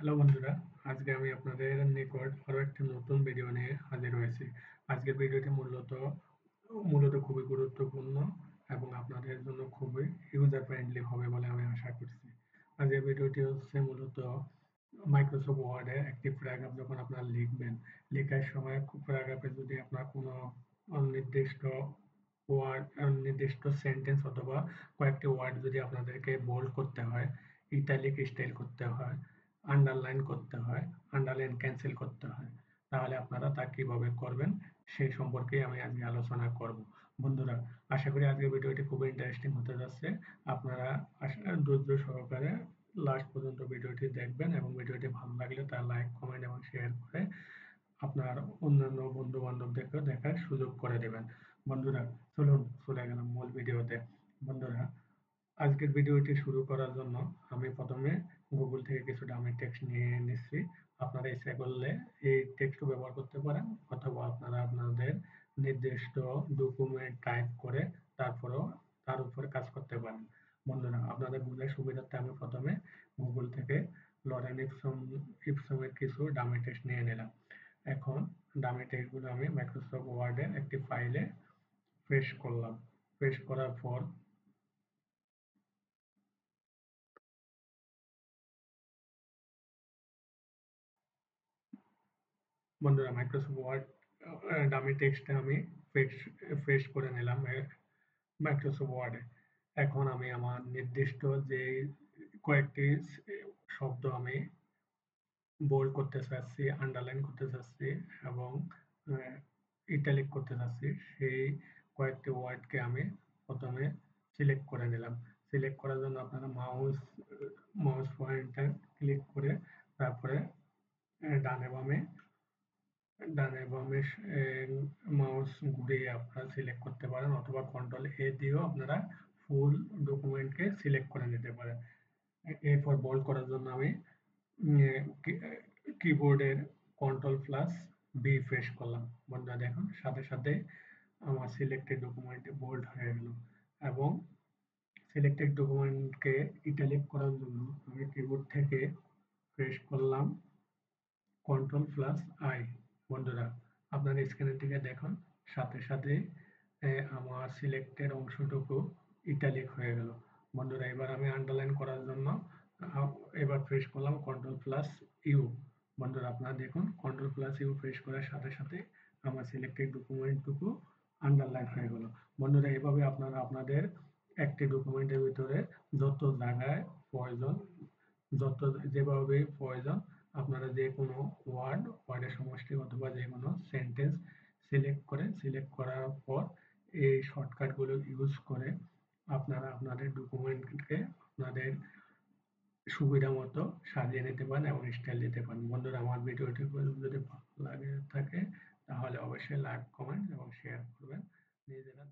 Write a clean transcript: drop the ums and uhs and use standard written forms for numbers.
Hello বন্ধুরা, আজকে আমি আপনাদের নিকট আরো একটি নতুন ভিডিও নিয়ে হাজির হয়েছি। আজকের ভিডিওটি মূলত খুবই গুরুত্বপূর্ণ এবং আপনাদের জন্য খুবই ইউজার ফ্রেন্ডলি হবে বলে আমি আশা করছি। আজকের ভিডিওটি হচ্ছে মূলত মাইক্রোসফট ওয়ার্ডে একটি প্যারাগ্রাফ যখন আপনারা লিখবেন, লেখার সময় প্যারাগ্রাফে যদি আপনার কোনো নির্দিষ্ট নির্দিষ্ট সেন্টেন্স অথবা কয়েকটি ওয়ার্ড যদি আপনাদেরকে বোল্ড করতে হয়, ইটালিক স্টাইল করতে হয়, আন্ডারলাইন করতে হয়, আন্ডারলাইন ক্যান্সেল করতে হয়, তাহলে আপনারা তা কিভাবে করবেন সেই সম্পর্কে আমি আজকে আলোচনা করব। বন্ধুরা, আশা করি আজকের ভিডিওটি খুবই ইন্টারেস্টিং হতে যাচ্ছে। আপনারা ধৈর্য সহকারে লাস্ট পর্যন্ত ভিডিওটি দেখবেন এবং ভিডিওটি ভালো লাগলে তা লাইক, কমেন্ট এবং শেয়ার করে আপনার অন্যান্য বন্ধু বান্ধবদেরকেও দেখার সুযোগ করে দেবেন। বন্ধুরা, চলুন চলে গেলাম মূল ভিডিওতে। বন্ধুরা, আজকের ভিডিওটি শুরু করার জন্য আমি প্রথমে গুগল থেকে কিছু ডামি টেক্সট নিয়ে নিচ্ছি। আপনারা ইচ্ছা করলে এই টেক্সটও ব্যবহার করতে পারেন অথবা আপনারা আপনাদের নির্দিষ্ট ডকুমেন্ট টাইপ করে তারপরেও তার উপরে কাজ করতে পারেন। বন্ধুরা, আপনাদের বোঝার সুবিধার্থে আমি প্রথমে গুগল থেকে লরেন ইপসমের কিছু ডামি টেক্সট নিয়ে নিলাম। এখন ডামি টেক্সটগুলো আমি মাইক্রোসফট ওয়ার্ডের একটি ফাইলে পেস্ট করলাম। পেস্ট করার পর বন্ধুরা, মাইক্রোসফট ওয়ার্ড ডামি টেক্সটে আমি পেস্ট করে নিলাম মাইক্রোসফট ওয়ার্ডে। এখন আমি আমার নির্দিষ্ট যে কয়েকটি শব্দ আমি বোল্ড করতে চাচ্ছি, আন্ডারলাইন করতে চাচ্ছি এবং ইটালিক করতে চাচ্ছি, সেই কয়েকটি ওয়ার্ডকে আমি প্রথমে সিলেক্ট করে নিলাম। সিলেক্ট করার জন্য আপনারা মাউস পয়েন্টার ক্লিক করে তারপরে ডানে বামে ডানে বামে মাউস ঘুরিয়ে আপনারা সিলেক্ট করতে পারেন অথবা কন্ট্রোল এ দিয়েও আপনারা ফুল ডকুমেন্টকে সিলেক্ট করে নিতে পারেন। এরপর বোল্ড করার জন্য আমি কিবোর্ডের কন্ট্রোল প্লাস বি প্রেস করলাম। বন্ধুরা দেখুন, সাথে সাথে আমার সিলেক্টেড ডকুমেন্ট বোল্ড হয়ে গেল এবং সিলেক্টেড ডকুমেন্টকে ইটালিক করার জন্য আমি কিবোর্ড থেকে প্রেস করলাম কন্ট্রোল প্লাস আই। বন্ধুরা, আপনার স্ক্রিনের দিকে দেখুন, সাথে সাথে আমার সিলেক্টেড অংশটুকু ইটালিক হয়ে গেল। বন্ধুরা, এবার আমি আন্ডারলাইন করার জন্য এবার প্রেস করলাম কন্ট্রোল প্লাস ইউ। বন্ধুরা, আপনারা দেখুন, কন্ট্রোল প্লাস ইউ প্রেস করার সাথে সাথে আমার সিলেক্টেড ডকুমেন্টটুকু আন্ডারলাইন হয়ে গেল। বন্ধুরা, এভাবে আপনারা আপনাদের একটি ডকুমেন্টের ভিতরে যত জায়গায় প্রয়োজন, যেভাবে প্রয়োজন আপনারা যে কোনো ওয়ার্ডের সমষ্টি অথবা যে কোনো সেন্টেন্স সিলেক্ট করার পর এই শর্টকাটগুলো ইউজ করে আপনারা আপনাদের ডকুমেন্টকে আপনাদের সুবিধা মতো সাজিয়ে নিতে পারেন এবং স্টাইল দিতে পারেন। বন্ধুরা, আমার ভিডিওটি যদি ভালো লাগে থাকে তাহলে অবশ্যই লাইক, কমেন্ট এবং শেয়ার করবেন। নিজেরা